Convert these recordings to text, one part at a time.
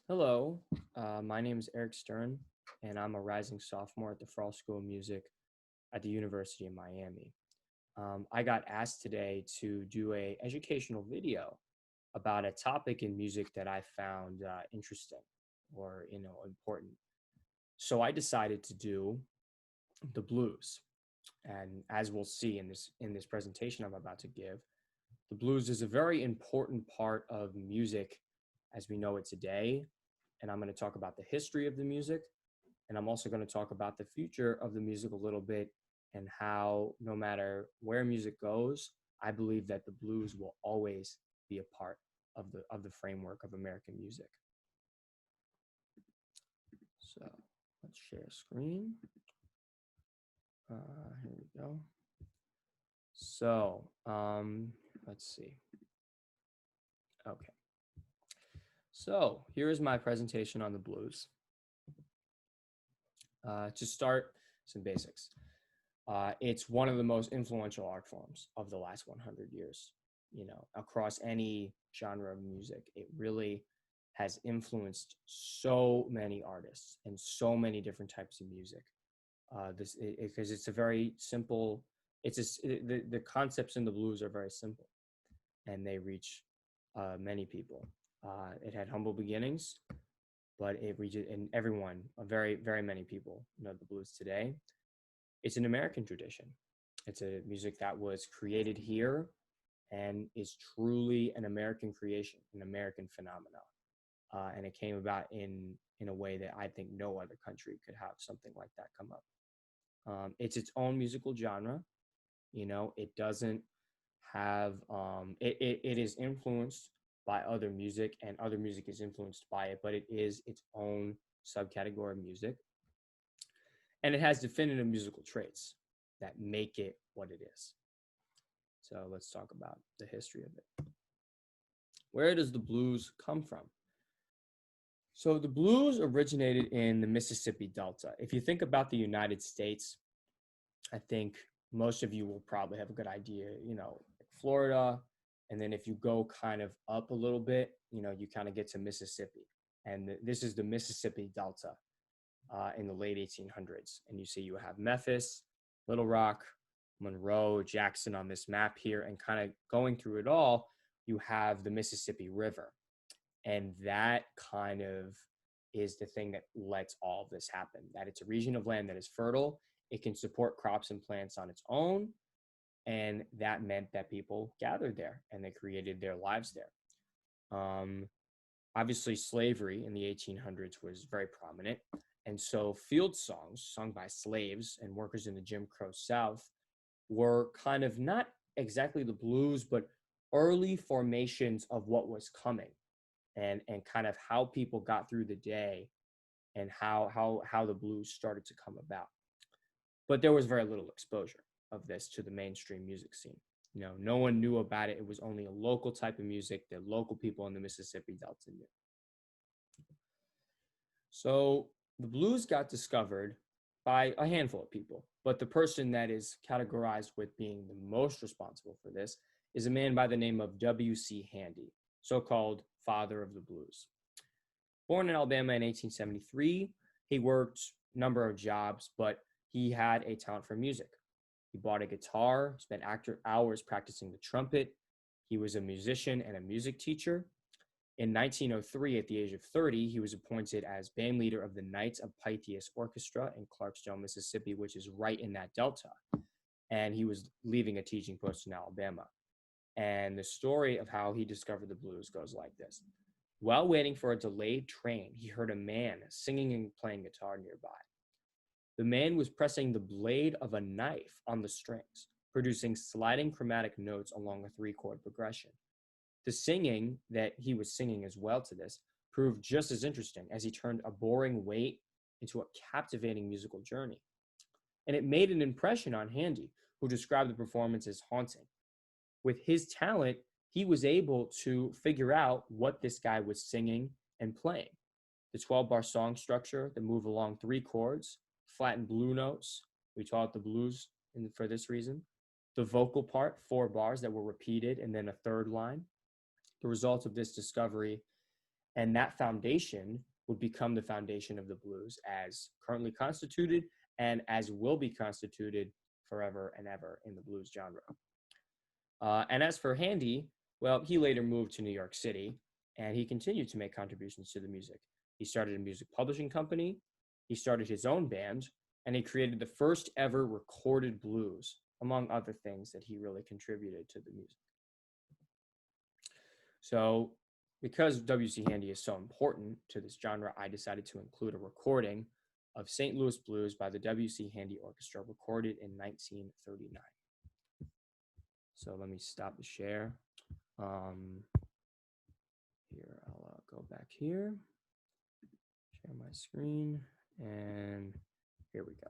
Hello, my name is Eric Stern, and I'm a rising sophomore at the Frall School of Music at the University of Miami. I got asked today to do a educational video about a topic in music that I found interesting or important. So I decided to do the blues, and as we'll see in this presentation I'm about to give, the blues is a very important part of music as we know it today, and I'm going to talk about the history of the music, and I'm also going to talk about the future of the music a little bit and how no matter where music goes, I believe that the blues will always be a part of the framework of American music. So let's share screen. Here we go. So let's see. Okay. So here is my presentation on the blues. To start, some basics. It's one of the most influential art forms of the last 100 years. Across any genre of music, it really has influenced so many artists and so many different types of music. Because it's a very simple. The concepts in the blues are very simple, and they reach many people. It had humble beginnings, but it reaches and everyone, very very many people know the blues today. It's an American tradition. It's a music that was created here and is truly an American creation, an American phenomenon. And it came about in a way that I think no other country could have something like that come up. It's its own musical genre. It doesn't have it is influenced by other music, and other music is influenced by it, but it is its own subcategory of music, and it has definitive musical traits that make it what it is. So let's talk about the history of it. Where does the blues come from? So the blues originated in the Mississippi Delta. If you think about the United States, I think most of you will probably have a good idea, like Florida. And then if you go kind of up a little bit, you kind of get to Mississippi. And this is the Mississippi Delta in the late 1800s. And you see you have Memphis, Little Rock, Monroe, Jackson on this map here. And kind of going through it all, you have the Mississippi River. And that kind of is the thing that lets all of this happen, that it's a region of land that is fertile. It can support crops and plants on its own. And that meant that people gathered there and they created their lives there. Obviously, slavery in the 1800s was very prominent. And so field songs sung by slaves and workers in the Jim Crow South were kind of not exactly the blues, but early formations of what was coming, and kind of how people got through the day, and how the blues started to come about. But there was very little exposure of this to the mainstream music scene. No one knew about it. It was only a local type of music that local people in the Mississippi Delta knew. So the blues got discovered by a handful of people, but the person that is categorized with being the most responsible for this is a man by the name of W.C. Handy, so-called father of the blues. Born in Alabama in 1873, he worked a number of jobs, but he had a talent for music. He bought a guitar, spent hours practicing the trumpet. He was a musician and a music teacher. In 1903, at the age of 30, he was appointed as band leader of the Knights of Pythias Orchestra in Clarksdale, Mississippi, which is right in that delta. And he was leaving a teaching post in Alabama. And the story of how he discovered the blues goes like this. While waiting for a delayed train, he heard a man singing and playing guitar nearby. The man was pressing the blade of a knife on the strings, producing sliding chromatic notes along a 3-chord progression. The singing that he was singing as well to this proved just as interesting, as he turned a boring wait into a captivating musical journey. And it made an impression on Handy, who described the performance as haunting. With his talent, he was able to figure out what this guy was singing and playing. The 12-bar song structure that move along 3 chords, flat and blue notes. We taught the blues for this reason. The vocal part, 4 bars that were repeated, and then a third line. The result of this discovery And that foundation would become the foundation of the blues as currently constituted and as will be constituted forever and ever in the blues genre. And as for Handy, well, he later moved to New York City, and he continued to make contributions to the music. He started a music publishing company, he started his own band, and he created the first ever recorded blues, among other things that he really contributed to the music. So because W.C. Handy is so important to this genre, I decided to include a recording of St. Louis Blues by the W.C. Handy Orchestra, recorded in 1939. So let me stop the share. Here, I'll go back here, share my screen, and here we go.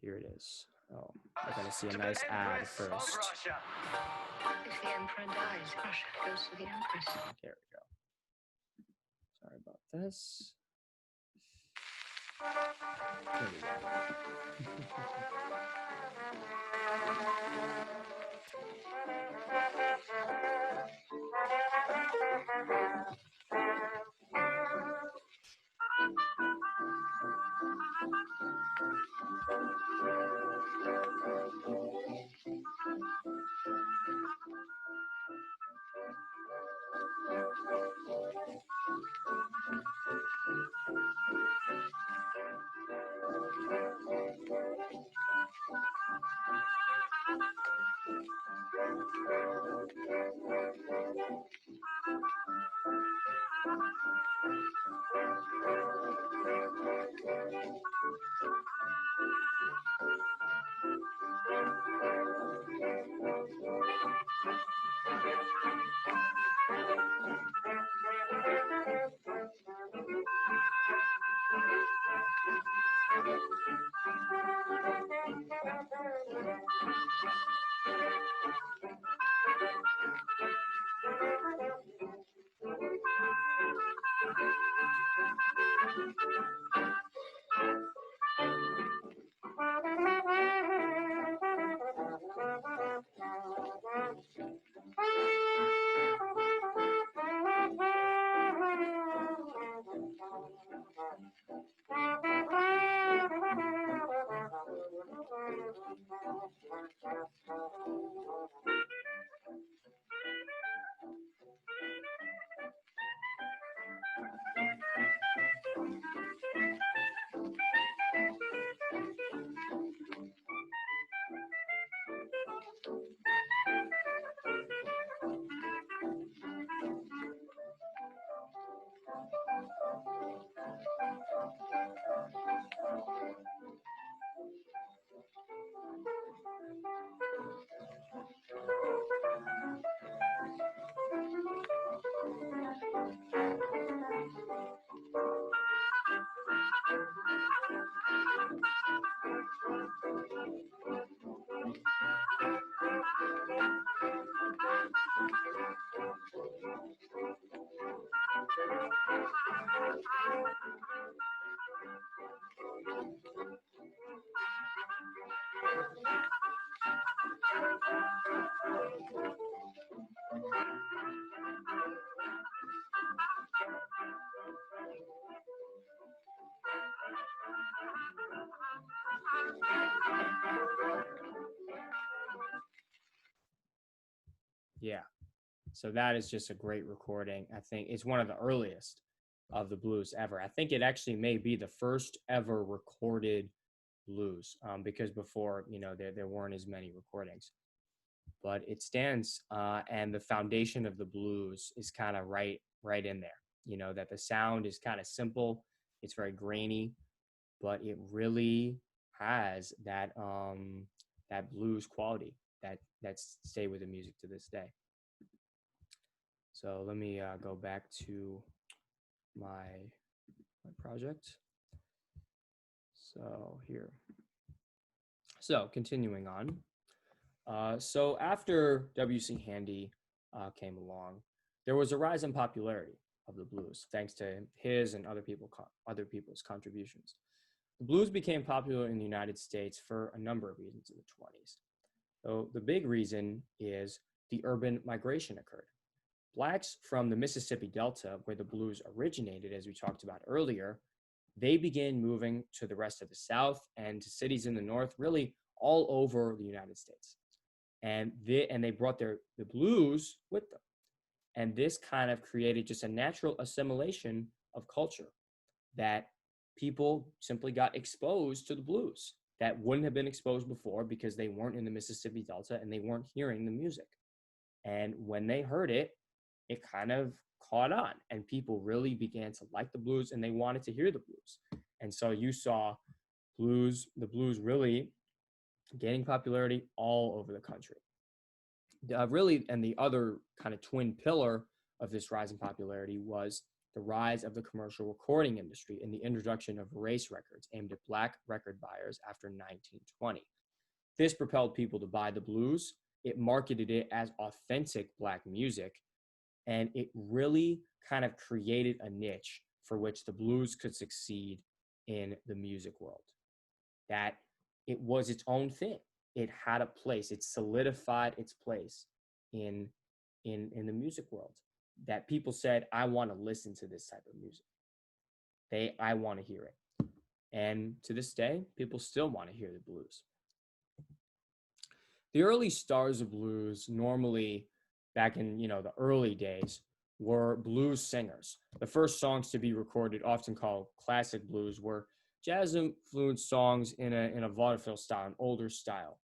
Here it is. Oh, we're going to see a nice ad first. If the emperor dies, Russia goes to the empress. There we go. Sorry about this. There we go. Yeah. So that is just a great recording. I think it's one of the earliest of the blues ever. I think it actually may be the first ever recorded blues, because before, there weren't as many recordings. But it stands, and the foundation of the blues is kind of right in there. That the sound is kind of simple, it's very grainy, but it really has that blues quality that stay with the music to this day. So let me go back to my project. So here. So continuing on. So after W.C. Handy came along, there was a rise in popularity of the blues, thanks to his and other people's contributions. The blues became popular in the United States for a number of reasons in the 20s. So the big reason is the urban migration occurred. Blacks from the Mississippi Delta, where the blues originated, as we talked about earlier, they began moving to the rest of the South and to cities in the North, really all over the United States. And they brought the blues with them. And this kind of created just a natural assimilation of culture that people simply got exposed to the blues that wouldn't have been exposed before because they weren't in the Mississippi Delta and they weren't hearing the music. And when they heard it, it kind of caught on and people really began to like the blues and they wanted to hear the blues. And so you saw the blues really gaining popularity all over the country. Really, and the other kind of twin pillar of this rise in popularity was the rise of the commercial recording industry and the introduction of race records aimed at Black record buyers after 1920. This propelled people to buy the blues. It marketed it as authentic Black music, and it really kind of created a niche for which the blues could succeed in the music world. That it was its own thing. It had a place. It solidified its place in the music world. That people said, I want to listen to this type of music. I want to hear it. And to this day, people still want to hear the blues. The early stars of blues, normally back in the early days, were blues singers. The first songs to be recorded, often called classic blues, were jazz-influenced songs in a vaudeville style, an older style.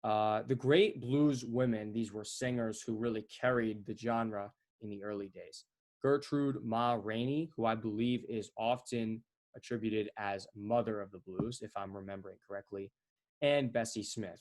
The great blues women, these were singers who really carried the genre in the early days. Gertrude Ma Rainey, who I believe is often attributed as mother of the blues, if I'm remembering correctly, and Bessie Smith,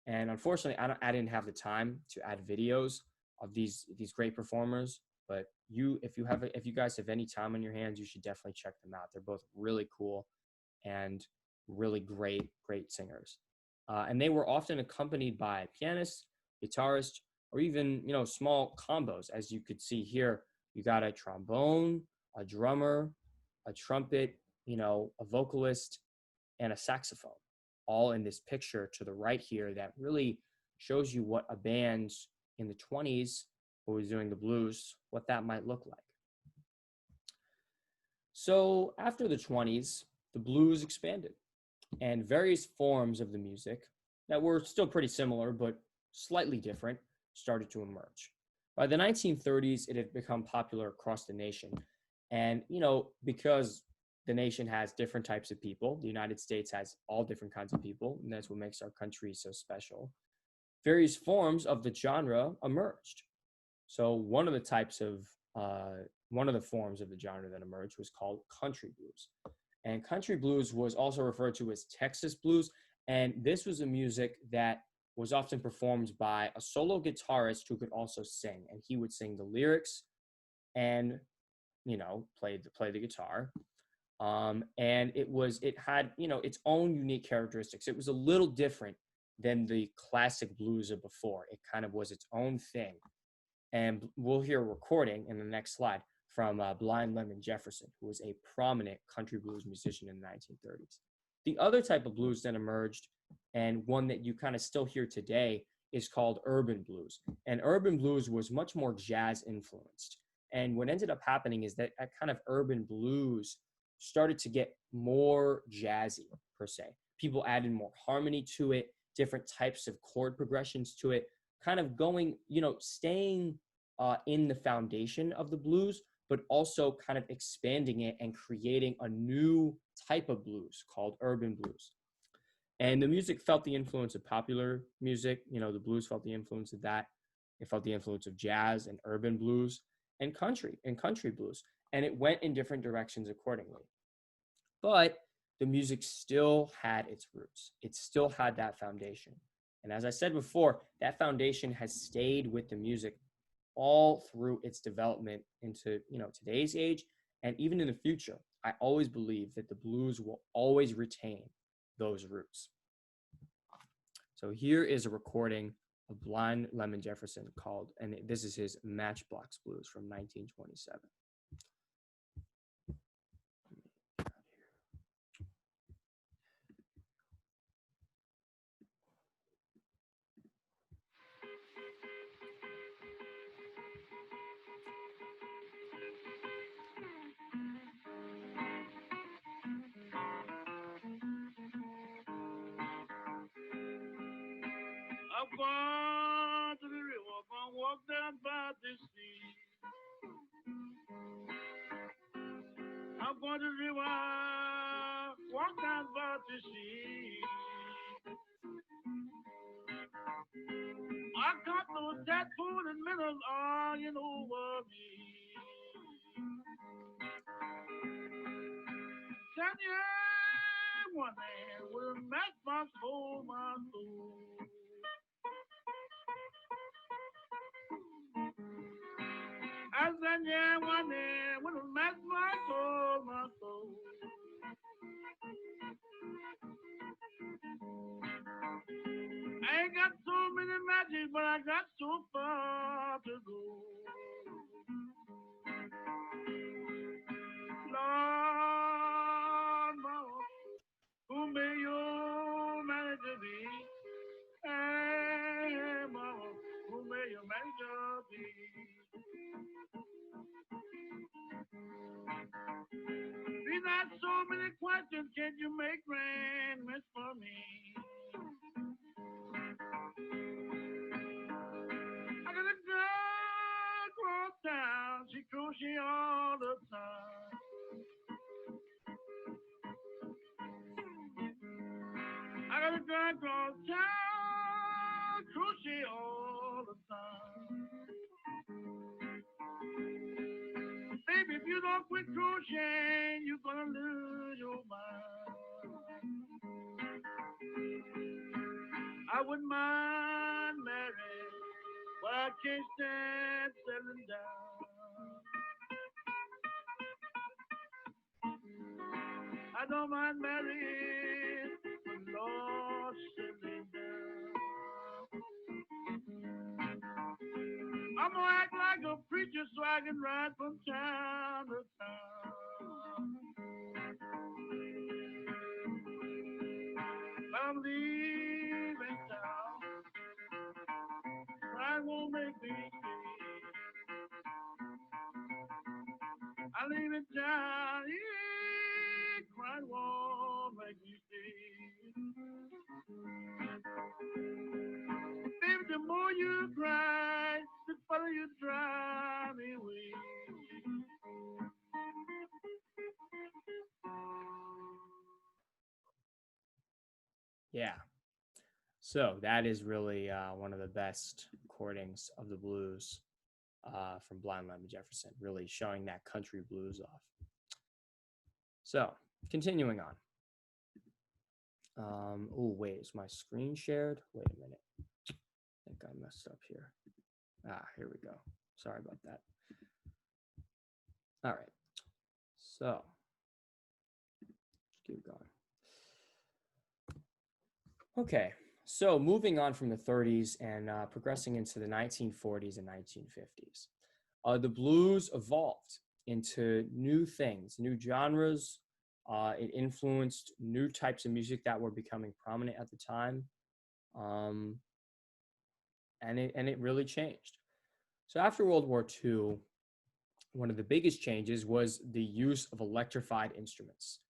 and unfortunately, I didn't have the time to add videos of these great performers, but if you guys have any time on your hands, you should definitely check them out. They're both really cool and really great singers. And they were often accompanied by pianists, guitarists, or even, small combos. As you could see here, you got a trombone, a drummer, a trumpet, a vocalist, and a saxophone, all in this picture to the right here that really shows you what a band in the 20s who was doing the blues, what that might look like. So after the 20s, the blues expanded, and various forms of the music that were still pretty similar but slightly different started to emerge. By the 1930s, it had become popular across the nation. And, because the nation has different types of people, the United States has all different kinds of people, and that's what makes our country so special. Various forms of the genre emerged. So one of the forms of the genre that emerged was called country blues. And country blues was also referred to as Texas blues. And this was a music that was often performed by a solo guitarist who could also sing. And he would sing the lyrics and, play the guitar. And it had, its own unique characteristics. It was a little different than the classic blues of before. It kind of was its own thing. And we'll hear a recording in the next slide from Blind Lemon Jefferson, who was a prominent country blues musician in the 1930s. The other type of blues that emerged, and one that you kind of still hear today, is called urban blues. And urban blues was much more jazz influenced. And what ended up happening is that kind of urban blues started to get more jazzy, per se. People added more harmony to it, different types of chord progressions to it, kind of going, staying in the foundation of the blues, but also kind of expanding it and creating a new type of blues called urban blues. And the music felt the influence of popular music. The blues felt the influence of that. It felt the influence of jazz and urban blues and country blues. And it went in different directions accordingly. But the music still had its roots. It still had that foundation. And as I said before, that foundation has stayed with the music all through its development into, today's age and even in the future. I always believe that the blues will always retain those roots. So here is a recording of Blind Lemon Jefferson and this is his Matchbox Blues from 1927. I'm going to the river, gonna walk down by the sea. I'm going to the river, walk down by the sea. I got those tattoos and middles arguing over me. Send one man will make my soul, my soul. I said, yeah, one day will make my soul, my soul. I ain't got so many matches, but I got so far to go. Lord, mama, who may you manage to be? Hey, mama, who may you manage to be? These are so many questions, can you make arrangements for me? I got a girl across town, she crochet all the time. I got a girl across town, crochet all the time. Baby, if you don't quit crocheting, you're gonna lose your mind. I wouldn't mind marrying, but I can't stand settling down. I don't mind marrying, but Lord, settling down. I'm gonna act like a preacher so I can ride from town to town. But I'm leaving town. Pride won't make me stay. I leave it down. Yeah, pride won't make me stay. Baby, the more you cry, the further you drive me away. Yeah. So that is really one of the best recordings of the blues from Blind Lemon Jefferson, really showing that country blues off. So continuing on. Oh, wait, is my screen shared? Wait a minute. I think I messed up here. Here we go. Sorry about that. All right. So let's keep going. Okay. So moving on from the 30s and progressing into the 1940s and 1950s, the blues evolved into new things, new genres. It influenced new types of music that were becoming prominent at the time, and it really changed. So after World War II, one of the biggest changes was the use of electrified instruments.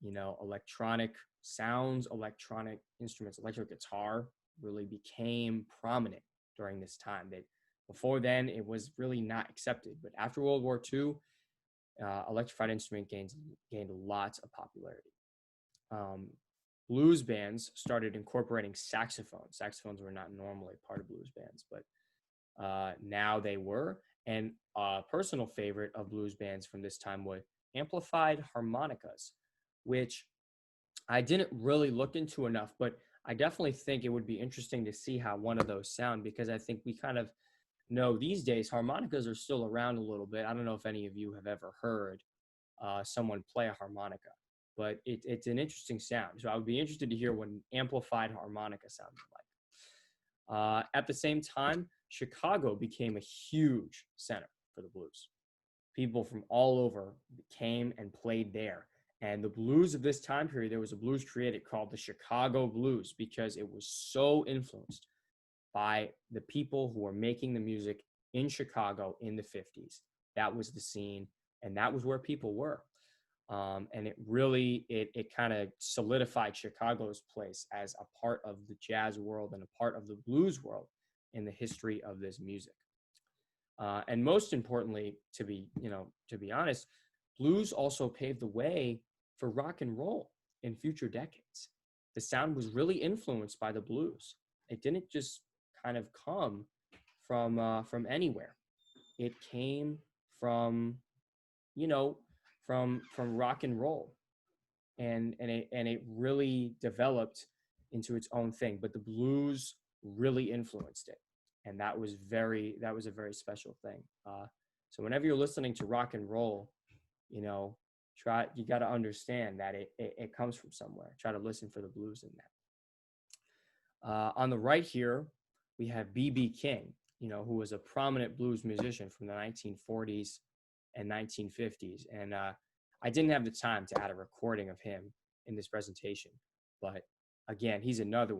You know, electronic sounds, electronic instruments, electric guitar really became prominent during this time. That before then, it was really not accepted. But after World War II, electrified instrument gained lots of popularity. Blues bands started incorporating saxophones. Saxophones were not normally part of blues bands, but now they were. And a personal favorite of blues bands from this time was amplified harmonicas, which I didn't really look into enough, but I definitely think it would be interesting to see how one of those sound, because I think we kind of know these days harmonicas are still around a little bit. I don't know if any of you have ever heard someone play a harmonica, but it's an interesting sound. So I would be interested to hear what an amplified harmonica sounded like. At the same time, Chicago became a huge center for the blues. People from all over came and played there. And the blues of this time period, there was a blues created called the Chicago Blues because it was so influenced by the people who were making the music in Chicago in the 50s. That was the scene, and that was where people were. And it kind of solidified Chicago's place as a part of the jazz world and a part of the blues world in the history of this music. And most importantly, to be honest, blues also paved the way for rock and roll in future decades. The sound was really influenced by the blues. It didn't just kind of come from anywhere. It came from, from rock and roll, and it really developed into its own thing. But the blues really influenced it, and that was a very special thing. So whenever you're listening to rock and roll, you got to understand that it comes from somewhere. Try to listen for the blues in that. On the right here, we have B.B. King, who was a prominent blues musician from the 1940s and 1950s. And I didn't have the time to add a recording of him in this presentation, but again, he's another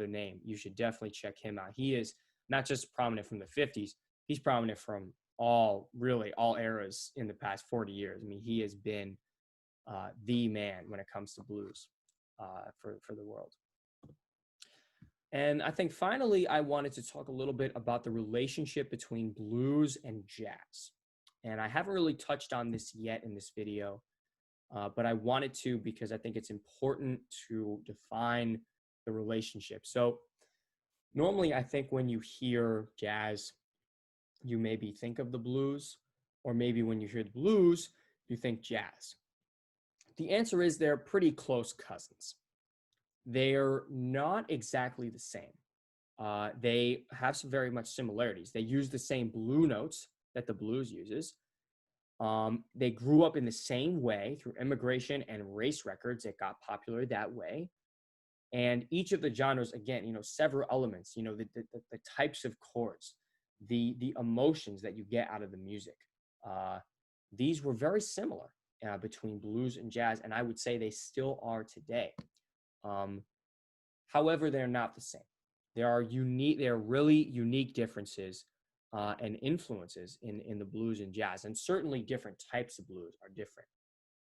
name. You should definitely check him out. He is not just prominent from the 50s, he's prominent from all eras in the past 40 years. I mean, he has been the man when it comes to blues for the world. And I think finally, I wanted to talk a little bit about the relationship between blues and jazz. And I haven't really touched on this yet in this video, but I wanted to because I think it's important to define the relationship. So normally, I think when you hear jazz, you maybe think of the blues, or maybe when you hear the blues, you think jazz. The answer is they're pretty close cousins. They're not exactly the same. They have some very much similarities. They use the same blue notes that the blues uses. They grew up in the same way through immigration and race records. It got popular that way. And each of the genres, again, several elements, the types of chords, the emotions that you get out of the music. These were very similar between blues and jazz, and I would say they still are today. However, they're not the same. There are really unique differences and influences in the blues and jazz, and certainly different types of blues are different.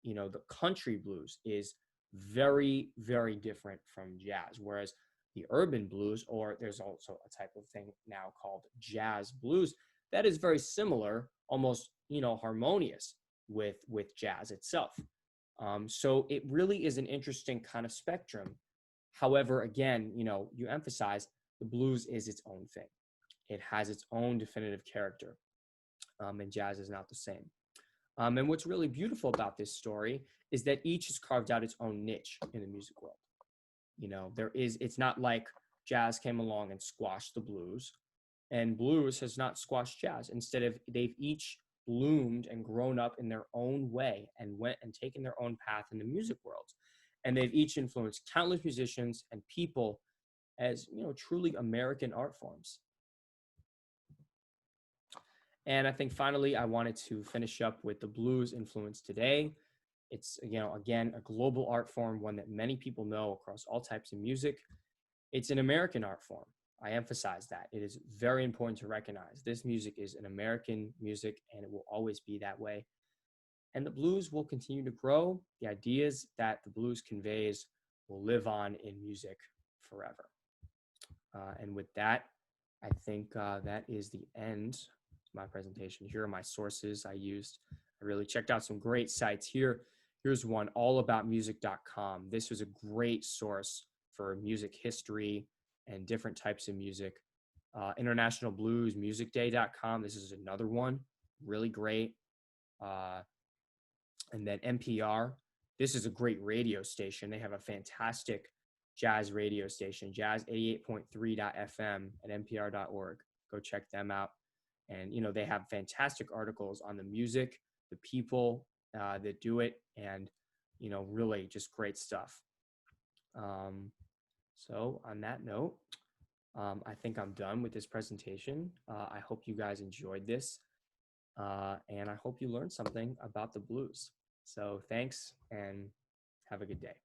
The country blues is very, very different from jazz, whereas the urban blues, or there's also a type of thing now called jazz blues, that is very similar, almost, harmonious with jazz itself. So it really is an interesting kind of spectrum. However, again, you emphasize the blues is its own thing. It has its own definitive character, and jazz is not the same. And what's really beautiful about this story is that each has carved out its own niche in the music world. It's not like jazz came along and squashed the blues, and blues has not squashed jazz. Instead, they've each bloomed and grown up in their own way and went and taken their own path in the music world. And they've each influenced countless musicians and people as, truly American art forms. And I think finally, I wanted to finish up with the blues influence today. It's, again, a global art form, one that many people know across all types of music. It's an American art form. I emphasize that. It is very important to recognize this music is an American music, and it will always be that way. And the blues will continue to grow. The ideas that the blues conveys will live on in music forever. And with that, I think that is the end of my presentation. Here are my sources I used. I really checked out some great sites here. Here's one, allaboutmusic.com. This was a great source for music history and different types of music. Internationalbluesmusicday.com. This is another one, really great. And then NPR. This is a great radio station. They have a fantastic jazz radio station, jazz88.3.fm at npr.org. Go check them out. And, they have fantastic articles on the music, the people that do it, and, really just great stuff. So on that note, I think I'm done with this presentation. I hope you guys enjoyed this, and I hope you learned something about the blues. So thanks, and have a good day.